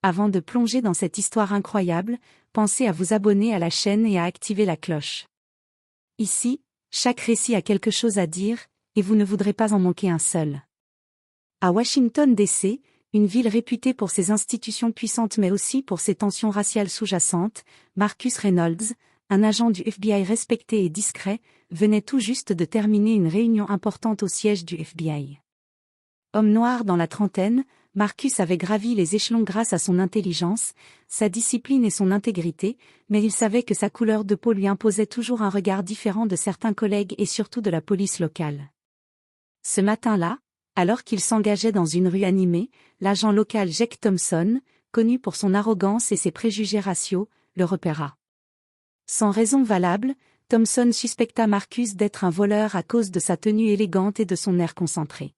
Avant de plonger dans cette histoire incroyable, pensez à vous abonner à la chaîne et à activer la cloche. Ici, chaque récit a quelque chose à dire, et vous ne voudrez pas en manquer un seul. À Washington DC, une ville réputée pour ses institutions puissantes mais aussi pour ses tensions raciales sous-jacentes, Marcus Reynolds, un agent du FBI respecté et discret, venait tout juste de terminer une réunion importante au siège du FBI. Homme noir dans la trentaine, Marcus avait gravi les échelons grâce à son intelligence, sa discipline et son intégrité, mais il savait que sa couleur de peau lui imposait toujours un regard différent de certains collègues et surtout de la police locale. Ce matin-là, alors qu'il s'engageait dans une rue animée, l'agent local Jake Thompson, connu pour son arrogance et ses préjugés raciaux, le repéra. Sans raison valable, Thompson suspecta Marcus d'être un voleur à cause de sa tenue élégante et de son air concentré.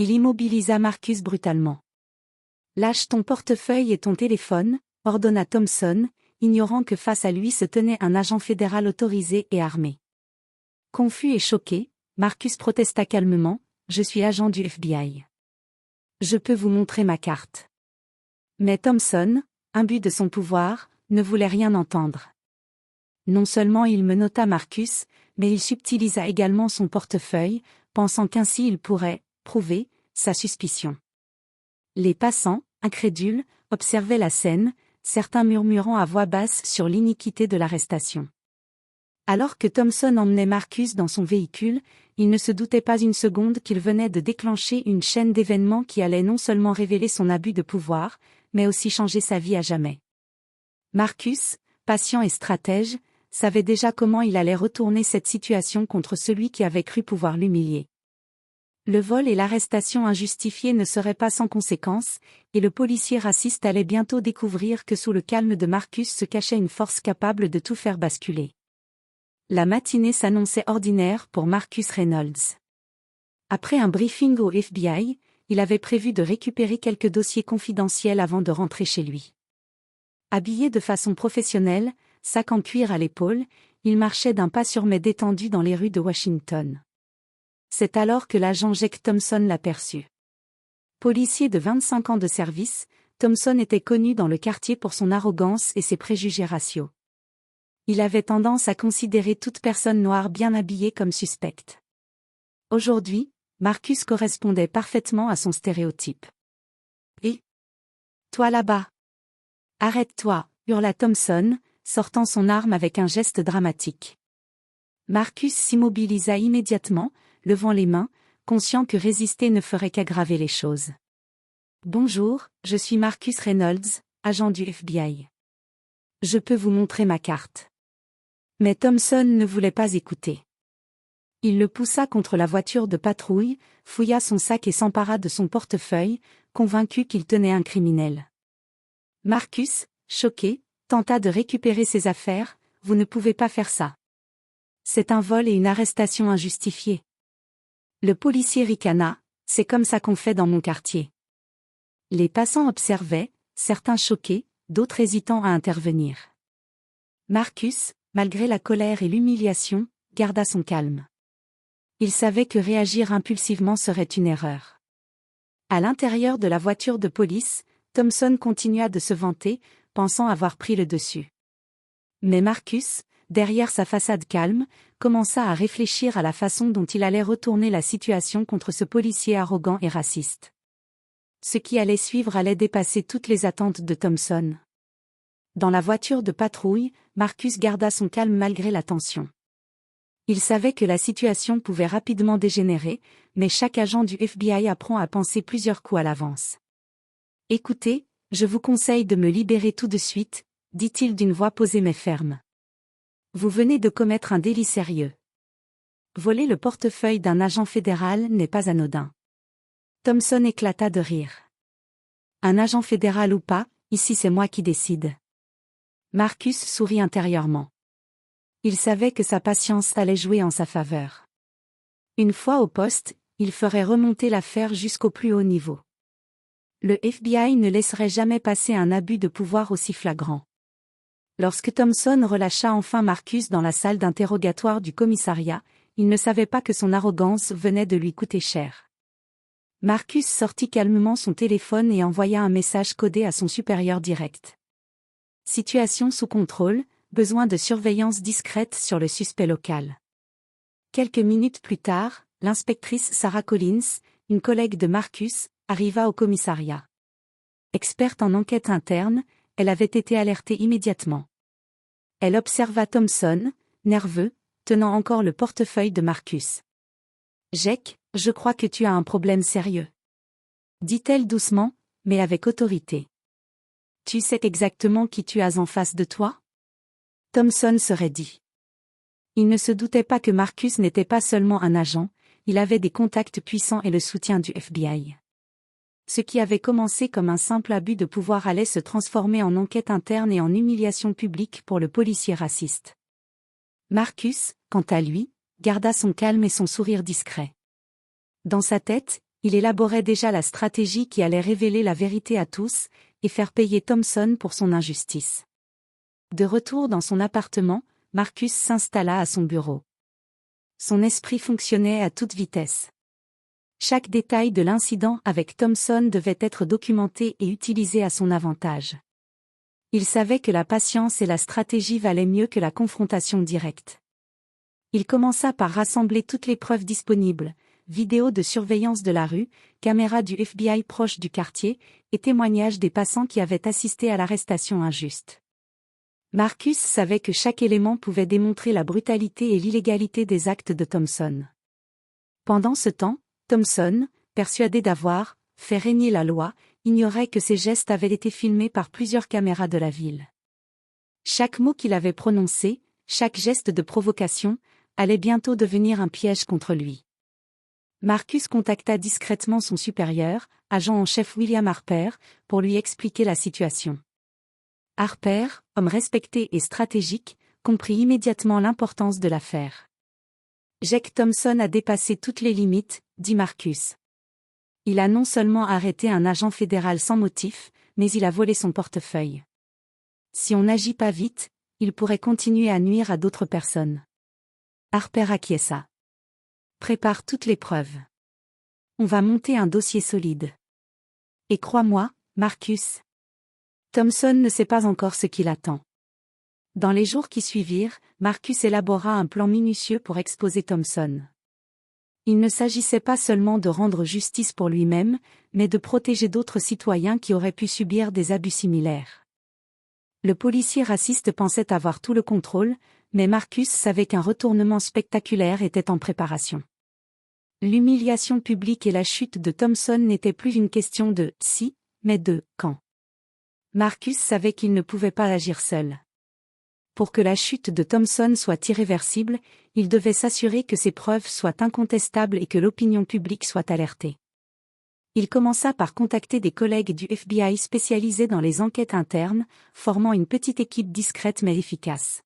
Il immobilisa Marcus brutalement. « Lâche ton portefeuille et ton téléphone », ordonna Thompson, ignorant que face à lui se tenait un agent fédéral autorisé et armé. Confus et choqué, Marcus protesta calmement, « Je suis agent du FBI. Je peux vous montrer ma carte. » Mais Thompson, imbu de son pouvoir, ne voulait rien entendre. Non seulement il menota Marcus, mais il subtilisa également son portefeuille, pensant qu'ainsi il pourrait prouver sa suspicion. Les passants, incrédules, observaient la scène, certains murmurant à voix basse sur l'iniquité de l'arrestation. Alors que Thompson emmenait Marcus dans son véhicule, il ne se doutait pas une seconde qu'il venait de déclencher une chaîne d'événements qui allait non seulement révéler son abus de pouvoir, mais aussi changer sa vie à jamais. Marcus, patient et stratège, savait déjà comment il allait retourner cette situation contre celui qui avait cru pouvoir l'humilier. Le vol et l'arrestation injustifiée ne seraient pas sans conséquences, et le policier raciste allait bientôt découvrir que sous le calme de Marcus se cachait une force capable de tout faire basculer. La matinée s'annonçait ordinaire pour Marcus Reynolds. Après un briefing au FBI, il avait prévu de récupérer quelques dossiers confidentiels avant de rentrer chez lui. Habillé de façon professionnelle, sac en cuir à l'épaule, il marchait d'un pas sûrement détendu dans les rues de Washington. C'est alors que l'agent Jake Thompson l'aperçut. Policier de 25 ans de service, Thompson était connu dans le quartier pour son arrogance et ses préjugés raciaux. Il avait tendance à considérer toute personne noire bien habillée comme suspecte. Aujourd'hui, Marcus correspondait parfaitement à son stéréotype. « Et toi là-bas ! Arrête-toi » hurla Thompson, sortant son arme avec un geste dramatique. Marcus s'immobilisa immédiatement, levant les mains, conscient que résister ne ferait qu'aggraver les choses. « Bonjour, je suis Marcus Reynolds, agent du FBI. Je peux vous montrer ma carte. » Mais Thompson ne voulait pas écouter. Il le poussa contre la voiture de patrouille, fouilla son sac et s'empara de son portefeuille, convaincu qu'il tenait un criminel. Marcus, choqué, tenta de récupérer ses affaires. « Vous ne pouvez pas faire ça. C'est un vol et une arrestation injustifiée. » Le policier ricana, « C'est comme ça qu'on fait dans mon quartier. » Les passants observaient, certains choqués, d'autres hésitant à intervenir. Marcus, malgré la colère et l'humiliation, garda son calme. Il savait que réagir impulsivement serait une erreur. À l'intérieur de la voiture de police, Thompson continua de se vanter, pensant avoir pris le dessus. Mais Marcus, derrière sa façade calme, commença à réfléchir à la façon dont il allait retourner la situation contre ce policier arrogant et raciste. Ce qui allait suivre allait dépasser toutes les attentes de Thompson. Dans la voiture de patrouille, Marcus garda son calme malgré la tension. Il savait que la situation pouvait rapidement dégénérer, mais chaque agent du FBI apprend à penser plusieurs coups à l'avance. « Écoutez, je vous conseille de me libérer tout de suite, » dit-il d'une voix posée mais ferme. « Vous venez de commettre un délit sérieux. Voler le portefeuille d'un agent fédéral n'est pas anodin. » Thompson éclata de rire. « Un agent fédéral ou pas, ici c'est moi qui décide. » Marcus sourit intérieurement. Il savait que sa patience allait jouer en sa faveur. Une fois au poste, il ferait remonter l'affaire jusqu'au plus haut niveau. Le FBI ne laisserait jamais passer un abus de pouvoir aussi flagrant. Lorsque Thompson relâcha enfin Marcus dans la salle d'interrogatoire du commissariat, il ne savait pas que son arrogance venait de lui coûter cher. Marcus sortit calmement son téléphone et envoya un message codé à son supérieur direct. Situation sous contrôle, besoin de surveillance discrète sur le suspect local. Quelques minutes plus tard, l'inspectrice Sarah Collins, une collègue de Marcus, arriva au commissariat. Experte en enquête interne, elle avait été alertée immédiatement. Elle observa Thompson, nerveux, tenant encore le portefeuille de Marcus. « Jake, je crois que tu as un problème sérieux. » dit-elle doucement, mais avec autorité. « Tu sais exactement qui tu as en face de toi ?» Thompson se raidit. Il ne se doutait pas que Marcus n'était pas seulement un agent, il avait des contacts puissants et le soutien du FBI. Ce qui avait commencé comme un simple abus de pouvoir allait se transformer en enquête interne et en humiliation publique pour le policier raciste. Marcus, quant à lui, garda son calme et son sourire discret. Dans sa tête, il élaborait déjà la stratégie qui allait révéler la vérité à tous, et faire payer Thompson pour son injustice. De retour dans son appartement, Marcus s'installa à son bureau. Son esprit fonctionnait à toute vitesse. Chaque détail de l'incident avec Thompson devait être documenté et utilisé à son avantage. Il savait que la patience et la stratégie valaient mieux que la confrontation directe. Il commença par rassembler toutes les preuves disponibles, vidéos de surveillance de la rue, caméras du FBI proche du quartier, et témoignages des passants qui avaient assisté à l'arrestation injuste. Marcus savait que chaque élément pouvait démontrer la brutalité et l'illégalité des actes de Thompson. Pendant ce temps, Thompson, persuadé d'avoir fait régner la loi, ignorait que ses gestes avaient été filmés par plusieurs caméras de la ville. Chaque mot qu'il avait prononcé, chaque geste de provocation, allait bientôt devenir un piège contre lui. Marcus contacta discrètement son supérieur, agent en chef William Harper, pour lui expliquer la situation. Harper, homme respecté et stratégique, comprit immédiatement l'importance de l'affaire. « Jake Thompson a dépassé toutes les limites », dit Marcus. « Il a non seulement arrêté un agent fédéral sans motif, mais il a volé son portefeuille. Si on n'agit pas vite, il pourrait continuer à nuire à d'autres personnes. » Harper acquiesça. « Prépare toutes les preuves. On va monter un dossier solide. Et crois-moi, Marcus, Thompson ne sait pas encore ce qu'il attend. » Dans les jours qui suivirent, Marcus élabora un plan minutieux pour exposer Thompson. Il ne s'agissait pas seulement de rendre justice pour lui-même, mais de protéger d'autres citoyens qui auraient pu subir des abus similaires. Le policier raciste pensait avoir tout le contrôle, mais Marcus savait qu'un retournement spectaculaire était en préparation. L'humiliation publique et la chute de Thompson n'étaient plus une question de « si », mais de « quand ». Marcus savait qu'il ne pouvait pas agir seul. Pour que la chute de Thompson soit irréversible, il devait s'assurer que ses preuves soient incontestables et que l'opinion publique soit alertée. Il commença par contacter des collègues du FBI spécialisés dans les enquêtes internes, formant une petite équipe discrète mais efficace.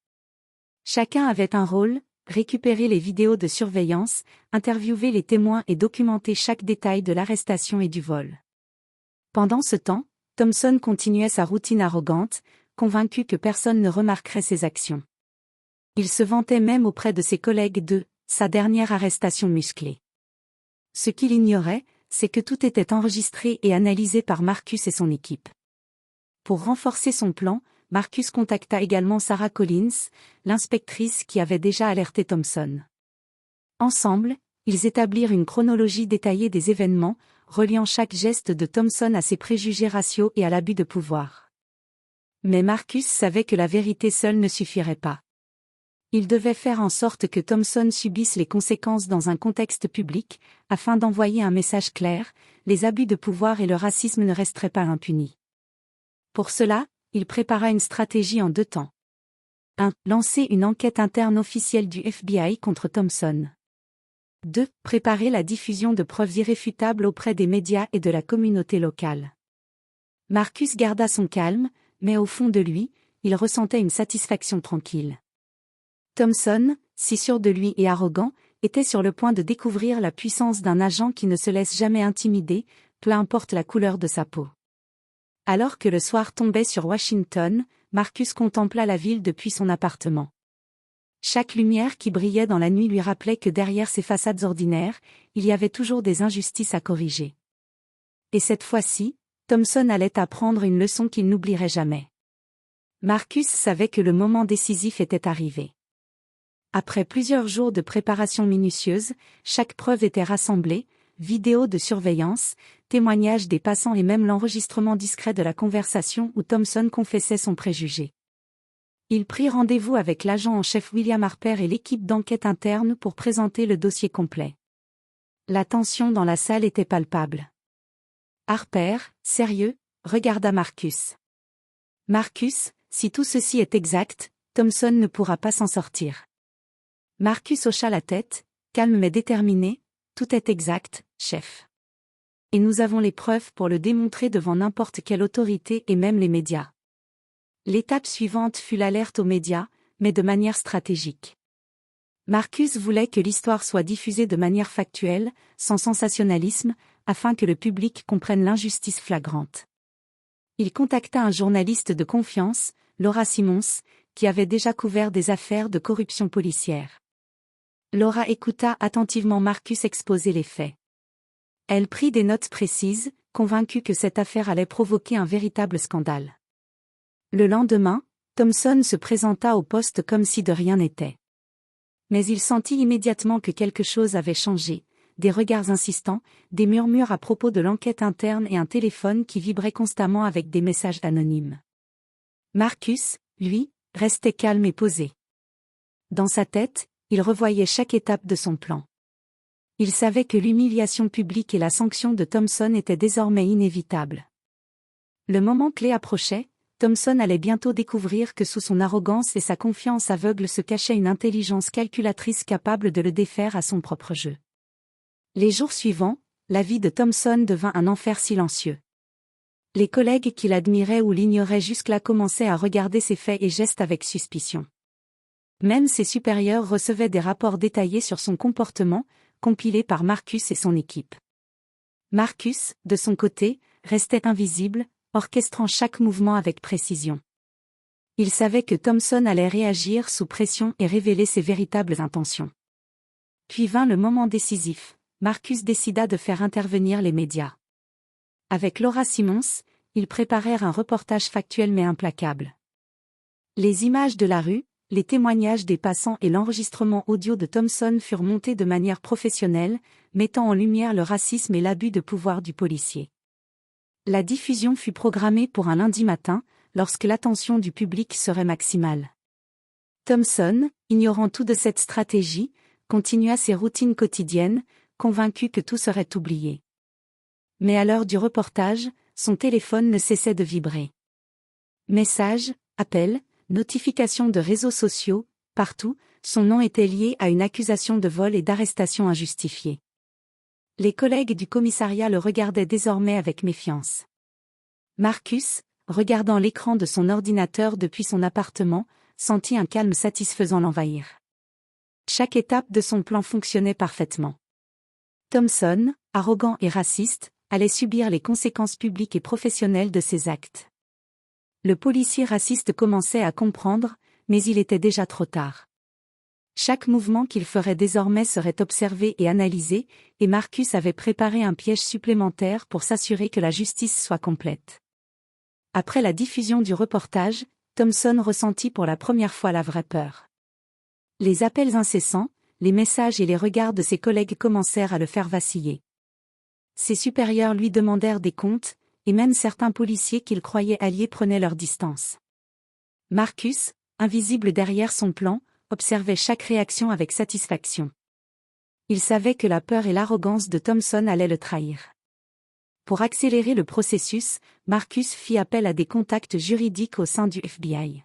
Chacun avait un rôle: récupérer les vidéos de surveillance, interviewer les témoins et documenter chaque détail de l'arrestation et du vol. Pendant ce temps, Thompson continuait sa routine arrogante, convaincu que personne ne remarquerait ses actions. Il se vantait même auprès de ses collègues de sa dernière arrestation musclée. Ce qu'il ignorait, c'est que tout était enregistré et analysé par Marcus et son équipe. Pour renforcer son plan, Marcus contacta également Sarah Collins, l'inspectrice qui avait déjà alerté Thompson. Ensemble, ils établirent une chronologie détaillée des événements, reliant chaque geste de Thompson à ses préjugés raciaux et à l'abus de pouvoir. Mais Marcus savait que la vérité seule ne suffirait pas. Il devait faire en sorte que Thompson subisse les conséquences dans un contexte public, afin d'envoyer un message clair: les abus de pouvoir et le racisme ne resteraient pas impunis. Pour cela, il prépara une stratégie en 2 temps. 1. Lancer une enquête interne officielle du FBI contre Thompson. 2. Préparer la diffusion de preuves irréfutables auprès des médias et de la communauté locale. Marcus garda son calme, mais au fond de lui, il ressentait une satisfaction tranquille. Thompson, si sûr de lui et arrogant, était sur le point de découvrir la puissance d'un agent qui ne se laisse jamais intimider, peu importe la couleur de sa peau. Alors que le soir tombait sur Washington, Marcus contempla la ville depuis son appartement. Chaque lumière qui brillait dans la nuit lui rappelait que derrière ces façades ordinaires, il y avait toujours des injustices à corriger. Et cette fois-ci, Thompson allait apprendre une leçon qu'il n'oublierait jamais. Marcus savait que le moment décisif était arrivé. Après plusieurs jours de préparation minutieuse, chaque preuve était rassemblée, vidéos de surveillance, témoignages des passants et même l'enregistrement discret de la conversation où Thompson confessait son préjugé. Il prit rendez-vous avec l'agent en chef William Harper et l'équipe d'enquête interne pour présenter le dossier complet. La tension dans la salle était palpable. Harper, sérieux, regarda Marcus. Marcus, si tout ceci est exact, Thompson ne pourra pas s'en sortir. Marcus hocha la tête, calme mais déterminé. Tout est exact, chef. Et nous avons les preuves pour le démontrer devant n'importe quelle autorité et même les médias. L'étape suivante fut l'alerte aux médias, mais de manière stratégique. Marcus voulait que l'histoire soit diffusée de manière factuelle, sans sensationnalisme, afin que le public comprenne l'injustice flagrante. Il contacta un journaliste de confiance, Laura Simmons, qui avait déjà couvert des affaires de corruption policière. Laura écouta attentivement Marcus exposer les faits. Elle prit des notes précises, convaincue que cette affaire allait provoquer un véritable scandale. Le lendemain, Thompson se présenta au poste comme si de rien n'était. Mais il sentit immédiatement que quelque chose avait changé, des regards insistants, des murmures à propos de l'enquête interne et un téléphone qui vibrait constamment avec des messages anonymes. Marcus, lui, restait calme et posé. Dans sa tête, il revoyait chaque étape de son plan. Il savait que l'humiliation publique et la sanction de Thompson étaient désormais inévitables. Le moment clé approchait, Thompson allait bientôt découvrir que sous son arrogance et sa confiance aveugle se cachait une intelligence calculatrice capable de le défaire à son propre jeu. Les jours suivants, la vie de Thompson devint un enfer silencieux. Les collègues qui l'admiraient ou l'ignoraient jusque-là commençaient à regarder ses faits et gestes avec suspicion. Même ses supérieurs recevaient des rapports détaillés sur son comportement, compilés par Marcus et son équipe. Marcus, de son côté, restait invisible, orchestrant chaque mouvement avec précision. Il savait que Thompson allait réagir sous pression et révéler ses véritables intentions. Puis vint le moment décisif, Marcus décida de faire intervenir les médias. Avec Laura Simmons, ils préparèrent un reportage factuel mais implacable. Les images de la rue, les témoignages des passants et l'enregistrement audio de Thompson furent montés de manière professionnelle, mettant en lumière le racisme et l'abus de pouvoir du policier. La diffusion fut programmée pour un lundi matin, lorsque l'attention du public serait maximale. Thompson, ignorant tout de cette stratégie, continua ses routines quotidiennes, convaincu que tout serait oublié. Mais à l'heure du reportage, son téléphone ne cessait de vibrer. Messages, appels, notifications de réseaux sociaux, partout, son nom était lié à une accusation de vol et d'arrestation injustifiée. Les collègues du commissariat le regardaient désormais avec méfiance. Marcus, regardant l'écran de son ordinateur depuis son appartement, sentit un calme satisfaisant l'envahir. Chaque étape de son plan fonctionnait parfaitement. Thompson, arrogant et raciste, allait subir les conséquences publiques et professionnelles de ses actes. Le policier raciste commençait à comprendre, mais il était déjà trop tard. Chaque mouvement qu'il ferait désormais serait observé et analysé, et Marcus avait préparé un piège supplémentaire pour s'assurer que la justice soit complète. Après la diffusion du reportage, Thompson ressentit pour la première fois la vraie peur. Les appels incessants, les messages et les regards de ses collègues commencèrent à le faire vaciller. Ses supérieurs lui demandèrent des comptes, et même certains policiers qu'il croyait alliés prenaient leur distance. Marcus, invisible derrière son plan, observait chaque réaction avec satisfaction. Il savait que la peur et l'arrogance de Thompson allaient le trahir. Pour accélérer le processus, Marcus fit appel à des contacts juridiques au sein du FBI.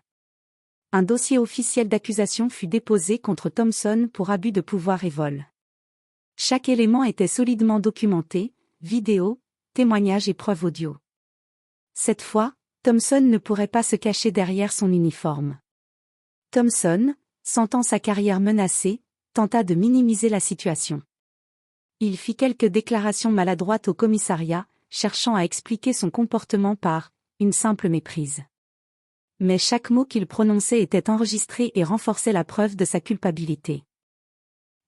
Un dossier officiel d'accusation fut déposé contre Thompson pour abus de pouvoir et vol. Chaque élément était solidement documenté, vidéos, témoignages et preuves audio. Cette fois, Thompson ne pourrait pas se cacher derrière son uniforme. Thompson, sentant sa carrière menacée, tenta de minimiser la situation. Il fit quelques déclarations maladroites au commissariat, cherchant à expliquer son comportement par une simple méprise. Mais chaque mot qu'il prononçait était enregistré et renforçait la preuve de sa culpabilité.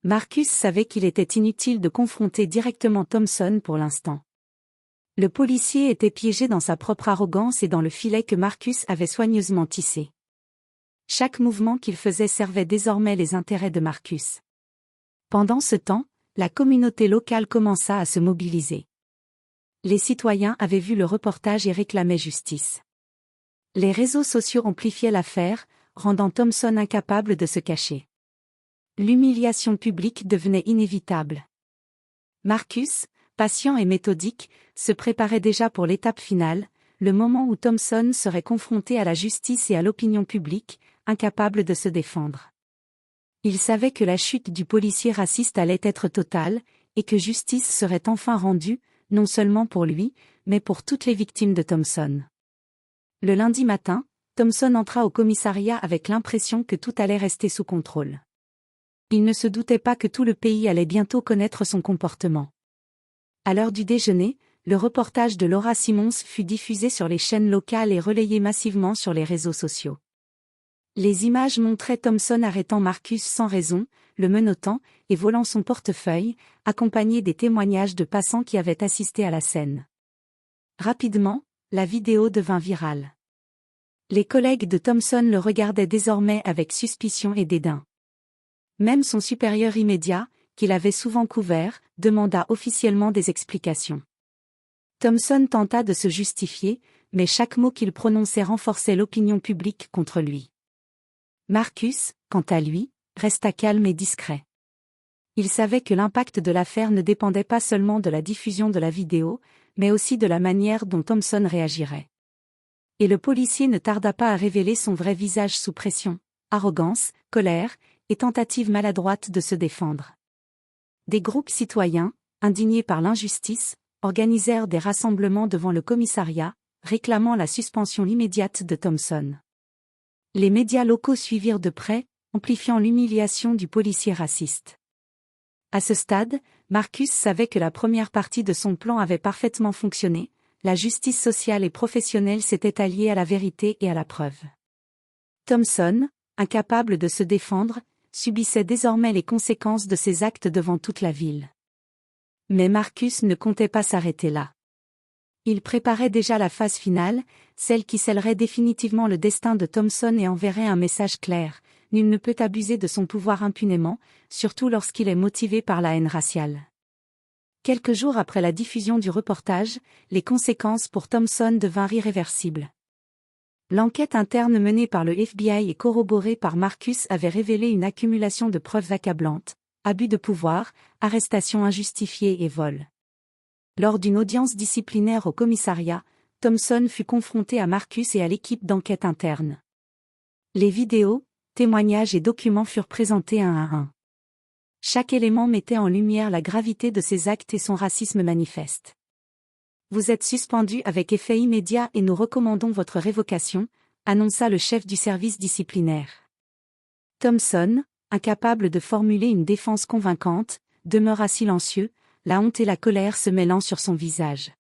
Marcus savait qu'il était inutile de confronter directement Thompson pour l'instant. Le policier était piégé dans sa propre arrogance et dans le filet que Marcus avait soigneusement tissé. Chaque mouvement qu'il faisait servait désormais les intérêts de Marcus. Pendant ce temps, la communauté locale commença à se mobiliser. Les citoyens avaient vu le reportage et réclamaient justice. Les réseaux sociaux amplifiaient l'affaire, rendant Thompson incapable de se cacher. L'humiliation publique devenait inévitable. Marcus, patient et méthodique, se préparait déjà pour l'étape finale, le moment où Thompson serait confronté à la justice et à l'opinion publique, incapable de se défendre. Il savait que la chute du policier raciste allait être totale, et que justice serait enfin rendue, non seulement pour lui, mais pour toutes les victimes de Thompson. Le lundi matin, Thompson entra au commissariat avec l'impression que tout allait rester sous contrôle. Il ne se doutait pas que tout le pays allait bientôt connaître son comportement. À l'heure du déjeuner, le reportage de Laura Simmons fut diffusé sur les chaînes locales et relayé massivement sur les réseaux sociaux. Les images montraient Thompson arrêtant Marcus sans raison, le menottant et volant son portefeuille, accompagné des témoignages de passants qui avaient assisté à la scène. Rapidement, la vidéo devint virale. Les collègues de Thompson le regardaient désormais avec suspicion et dédain. Même son supérieur immédiat, qu'il avait souvent couvert, demanda officiellement des explications. Thompson tenta de se justifier, mais chaque mot qu'il prononçait renforçait l'opinion publique contre lui. Marcus, quant à lui, resta calme et discret. Il savait que l'impact de l'affaire ne dépendait pas seulement de la diffusion de la vidéo, mais aussi de la manière dont Thompson réagirait. Et le policier ne tarda pas à révéler son vrai visage sous pression, arrogance, colère, et tentative maladroite de se défendre. Des groupes citoyens, indignés par l'injustice, organisèrent des rassemblements devant le commissariat, réclamant la suspension immédiate de Thompson. Les médias locaux suivirent de près, amplifiant l'humiliation du policier raciste. À ce stade, Marcus savait que la première partie de son plan avait parfaitement fonctionné, la justice sociale et professionnelle s'était alliée à la vérité et à la preuve. Thompson, incapable de se défendre, subissait désormais les conséquences de ses actes devant toute la ville. Mais Marcus ne comptait pas s'arrêter là. Il préparait déjà la phase finale, celle qui scellerait définitivement le destin de Thompson et enverrait un message clair: nul ne peut abuser de son pouvoir impunément, surtout lorsqu'il est motivé par la haine raciale. Quelques jours après la diffusion du reportage, les conséquences pour Thompson devinrent irréversibles. L'enquête interne menée par le FBI et corroborée par Marcus avait révélé une accumulation de preuves accablantes: abus de pouvoir, arrestations injustifiées et vol. Lors d'une audience disciplinaire au commissariat, Thompson fut confronté à Marcus et à l'équipe d'enquête interne. Les vidéos, témoignages et documents furent présentés un à un. Chaque élément mettait en lumière la gravité de ses actes et son racisme manifeste. Vous êtes suspendu avec effet immédiat et nous recommandons votre révocation, annonça le chef du service disciplinaire. Thompson, incapable de formuler une défense convaincante, demeura silencieux, la honte et la colère se mêlant sur son visage.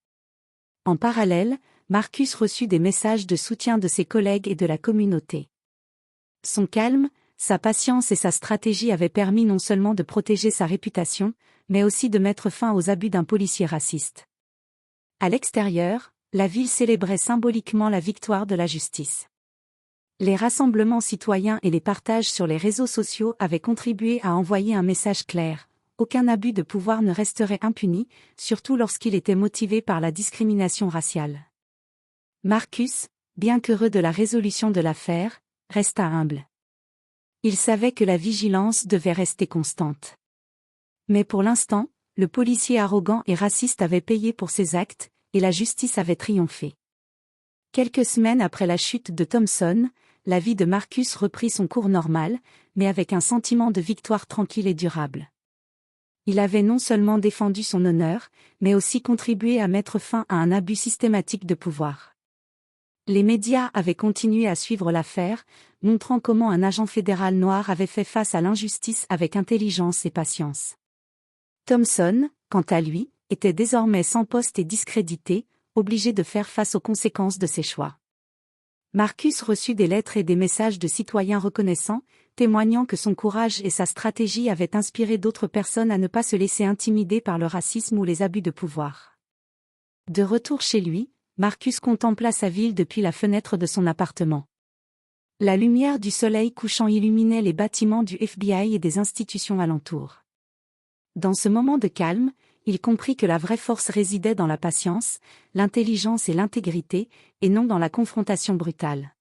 En parallèle, Marcus reçut des messages de soutien de ses collègues et de la communauté. Son calme, sa patience et sa stratégie avaient permis non seulement de protéger sa réputation, mais aussi de mettre fin aux abus d'un policier raciste. À l'extérieur, la ville célébrait symboliquement la victoire de la justice. Les rassemblements citoyens et les partages sur les réseaux sociaux avaient contribué à envoyer un message clair: aucun abus de pouvoir ne resterait impuni, surtout lorsqu'il était motivé par la discrimination raciale. Marcus, bien qu'heureux de la résolution de l'affaire, resta humble. Il savait que la vigilance devait rester constante. Mais pour l'instant, le policier arrogant et raciste avait payé pour ses actes, et la justice avait triomphé. Quelques semaines après la chute de Thompson, la vie de Marcus reprit son cours normal, mais avec un sentiment de victoire tranquille et durable. Il avait non seulement défendu son honneur, mais aussi contribué à mettre fin à un abus systématique de pouvoir. Les médias avaient continué à suivre l'affaire, montrant comment un agent fédéral noir avait fait face à l'injustice avec intelligence et patience. Thompson, quant à lui, était désormais sans poste et discrédité, obligé de faire face aux conséquences de ses choix. Marcus reçut des lettres et des messages de citoyens reconnaissants, témoignant que son courage et sa stratégie avaient inspiré d'autres personnes à ne pas se laisser intimider par le racisme ou les abus de pouvoir. De retour chez lui, Marcus contempla sa ville depuis la fenêtre de son appartement. La lumière du soleil couchant illuminait les bâtiments du FBI et des institutions alentours. Dans ce moment de calme, il comprit que la vraie force résidait dans la patience, l'intelligence et l'intégrité, et non dans la confrontation brutale.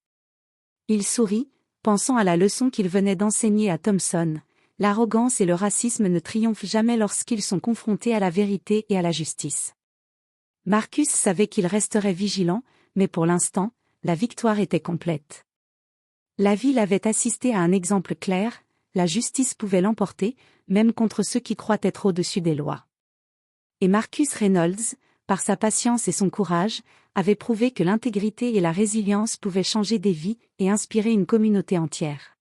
Il sourit, pensant à la leçon qu'il venait d'enseigner à Thompson. L'arrogance et le racisme ne triomphent jamais lorsqu'ils sont confrontés à la vérité et à la justice. Marcus savait qu'il resterait vigilant, mais pour l'instant, la victoire était complète. La ville avait assisté à un exemple clair, la justice pouvait l'emporter, même contre ceux qui croient être au-dessus des lois. Et Marcus Reynolds, par sa patience et son courage, avait prouvé que l'intégrité et la résilience pouvaient changer des vies et inspirer une communauté entière.